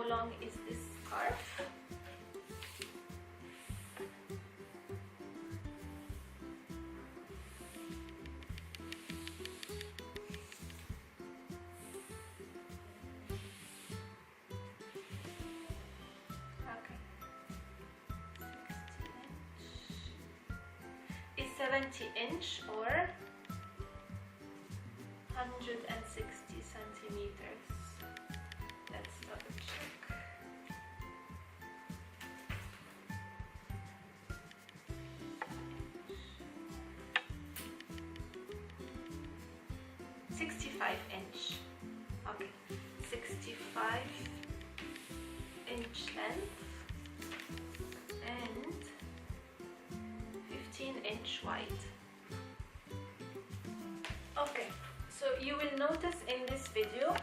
how long is this scarf. Okay, 60 inch. Is 70 inch or 160 centimeters. Let's double check. "65" Okay, 65" length and 15" wide. Okay, so you will notice in this video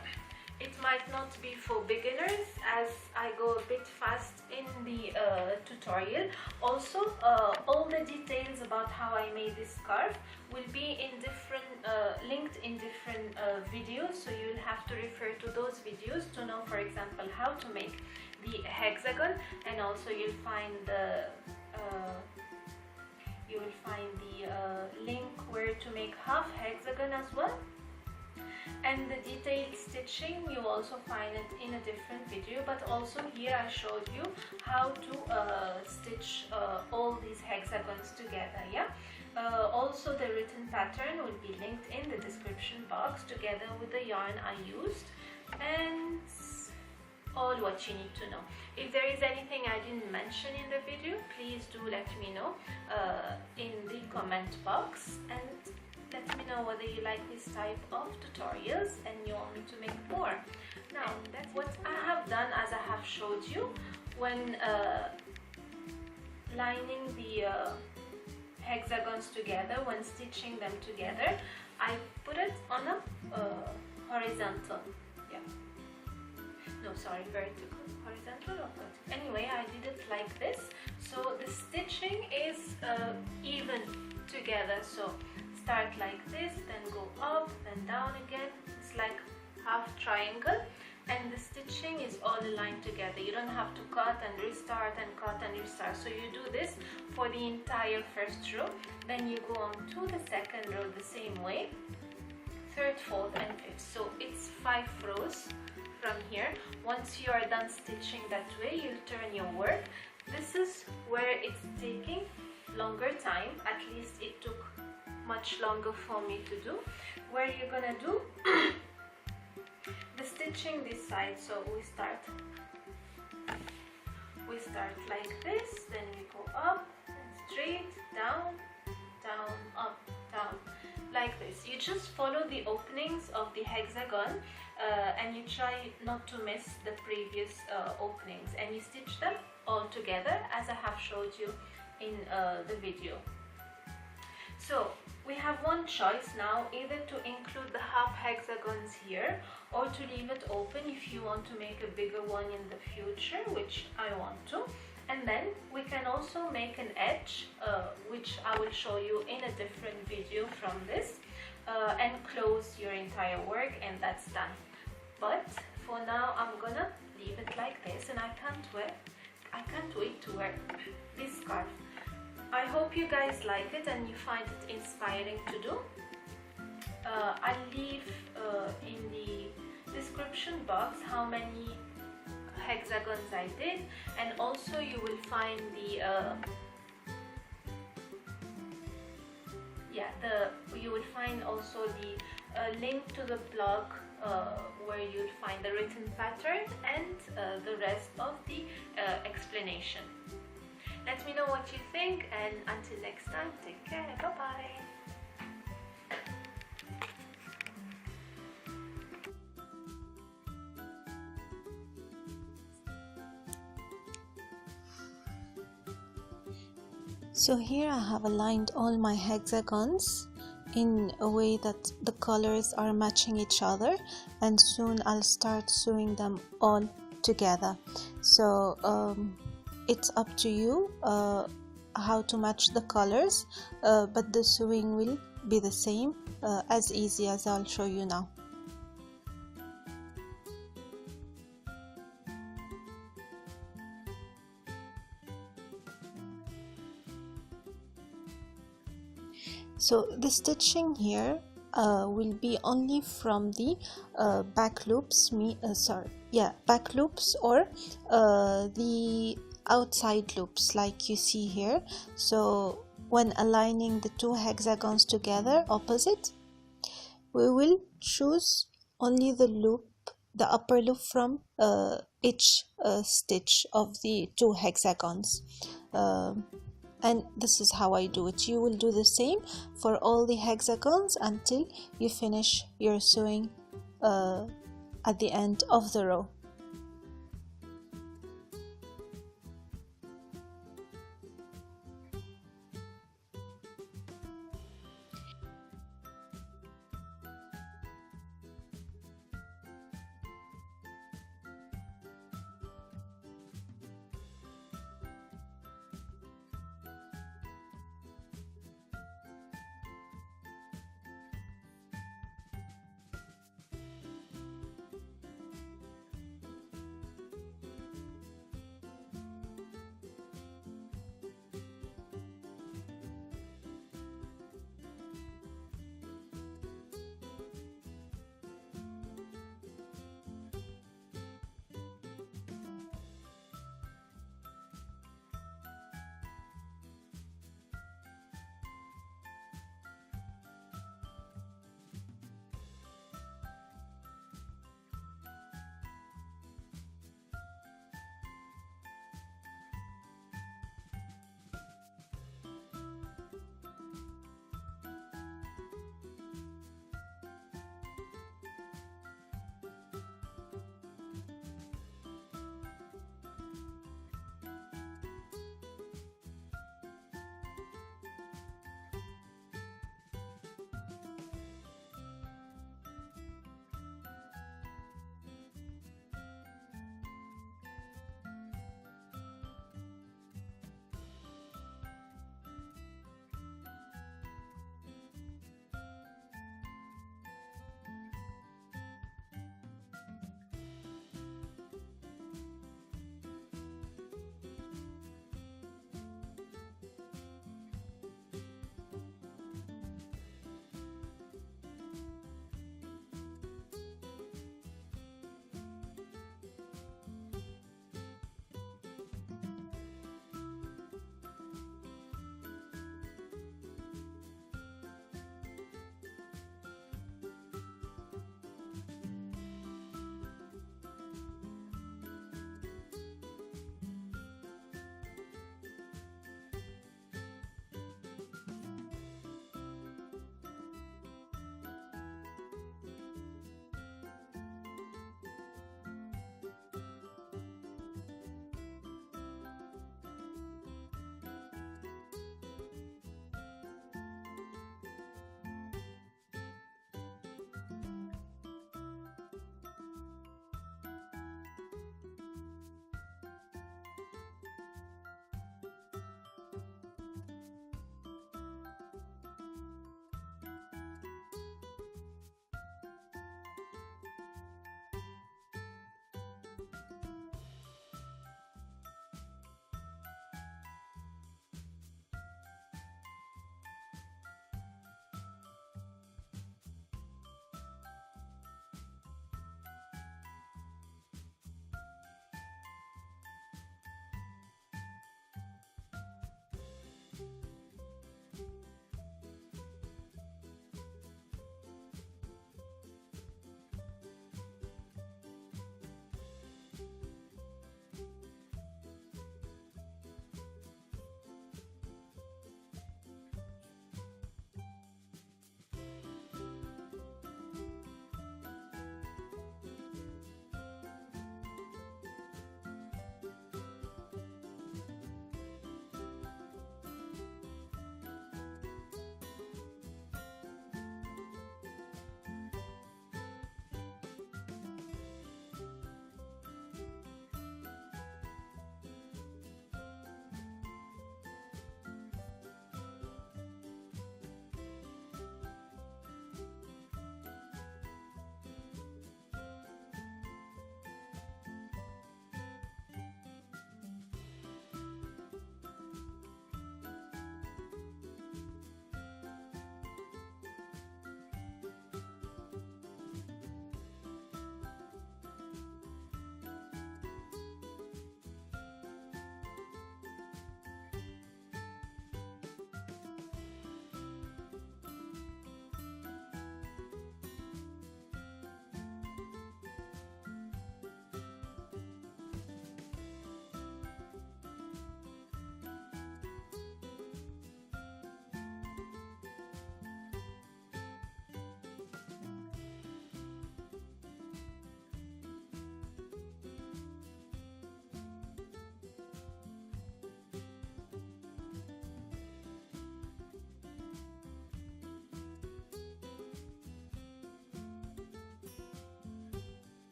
it might not be for beginners, as I go a bit fast in the tutorial. Also, all the details about how I made this scarf will be in different linked in different videos, so you'll have to refer to those videos to know, for example, how to make the hexagon, and also you'll find the link where to make half hexagon as well. And the detailed stitching, you also find it in a different video, but also here I showed you how to stitch all these hexagons together. Yeah. Also the written pattern will be linked in the description box together with the yarn I used and all what you need to know. If there is anything I didn't mention in the video, please do let me know in the comment box, and let me know whether you like this type of tutorials and you want me to make more. Now, that's what I have done, as I have showed you when lining the hexagons together, when stitching them together. I put it on a horizontal, yeah, no, sorry, vertical, horizontal or vertical. Anyway, I did it like this, so the stitching is even together. So start like this, then go up, then down again. It's like half triangle, and the stitching is all aligned together. You don't have to cut and restart and cut and restart. So you do this for the entire first row, then you go on to the second row the same way, third, fourth and fifth. So it's 5 rows from here. Once you are done stitching that way, you'll turn your work. This is where it's taking longer time, at least it took much longer for me to do, where you're gonna do the stitching this side. So we start like this, then we go up and straight, down, down, up, down, like this. You just follow the openings of the hexagon and you try not to miss the previous openings, and you stitch them all together as I have showed you in the video. So we have one choice now, either to include the half hexagons here or to leave it open if you want to make a bigger one in the future, which I want to. And then we can also make an edge, which I will show you in a different video from this, and close your entire work, and that's done. But for now I'm gonna leave it like this, and I can't wait to wear this scarf. I hope you guys like it and you find it inspiring to do. I'll leave in the description box how many hexagons I did, and also you will find the you will find also the link to the blog where you'll find the written pattern and the rest of the explanation. Let me know what you think, and until next time, take care, bye bye. So here I have aligned all my hexagons in a way that the colors are matching each other, and soon I'll start sewing them all together. So it's up to you how to match the colors, but the sewing will be the same, as easy as I'll show you now. So the stitching here will be only from the back loops, back loops, or the outside loops like you see here. So when aligning the two hexagons together opposite, we will choose only the loop, the upper loop from each stitch of the two hexagons. And this is how I do it. You will do the same for all the hexagons until you finish your sewing at the end of the row.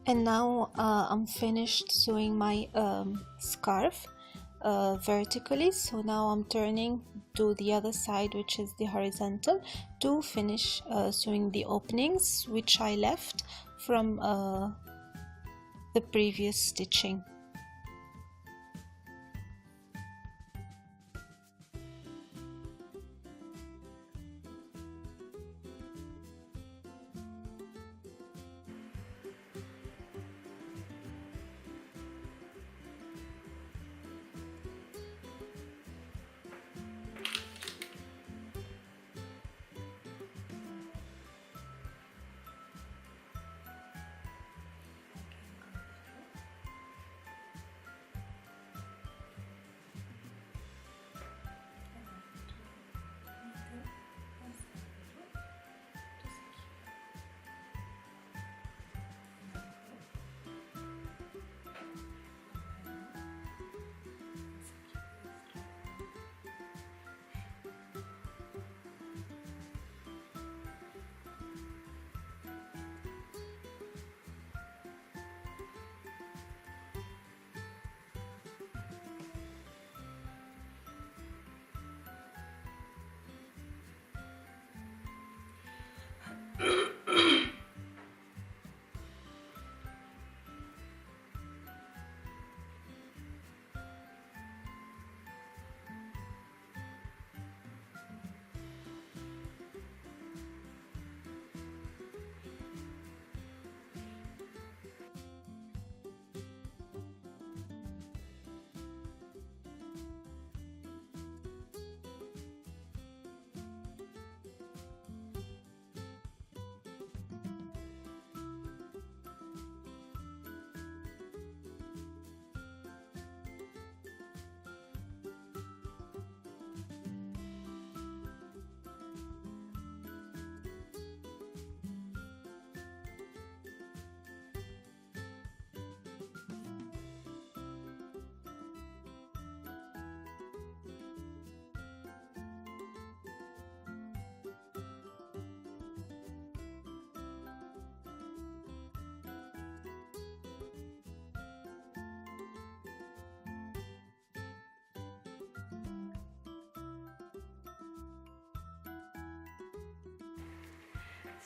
And now I'm finished sewing my scarf vertically, so now I'm turning to the other side, which is the horizontal, to finish sewing the openings which I left from the previous stitching.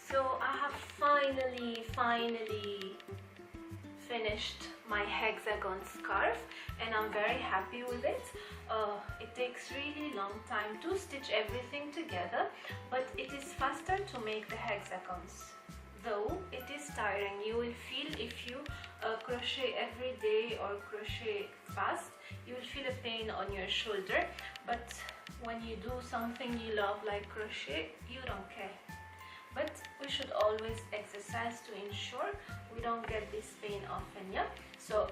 So I have finally finished my hexagon scarf, and I'm very happy with it. It takes really long time to stitch everything together, but it is faster to make the hexagons. Though it is tiring, you will feel if you crochet every day or crochet fast, you will feel a pain on your shoulder, but when you do something you love like crochet, you don't care. But we should always exercise to ensure we don't get this pain often, yeah? So,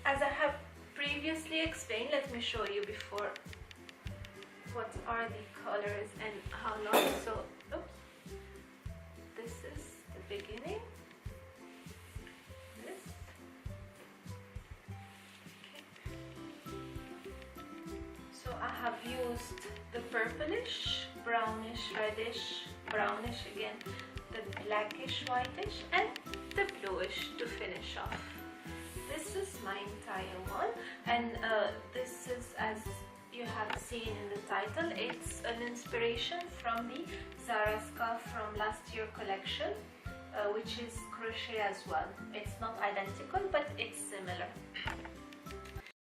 as I have previously explained, let me show you before what are the colors and how long. So, oops, this is the beginning. This. Okay. So I have used the purplish, brownish, reddish, brownish again, the blackish, whitish, and the bluish to finish off. This is my entire one, and this is, as you have seen in the title, it's an inspiration from the Zara scarf from last year collection, which is crochet as well. It's not identical, but it's similar.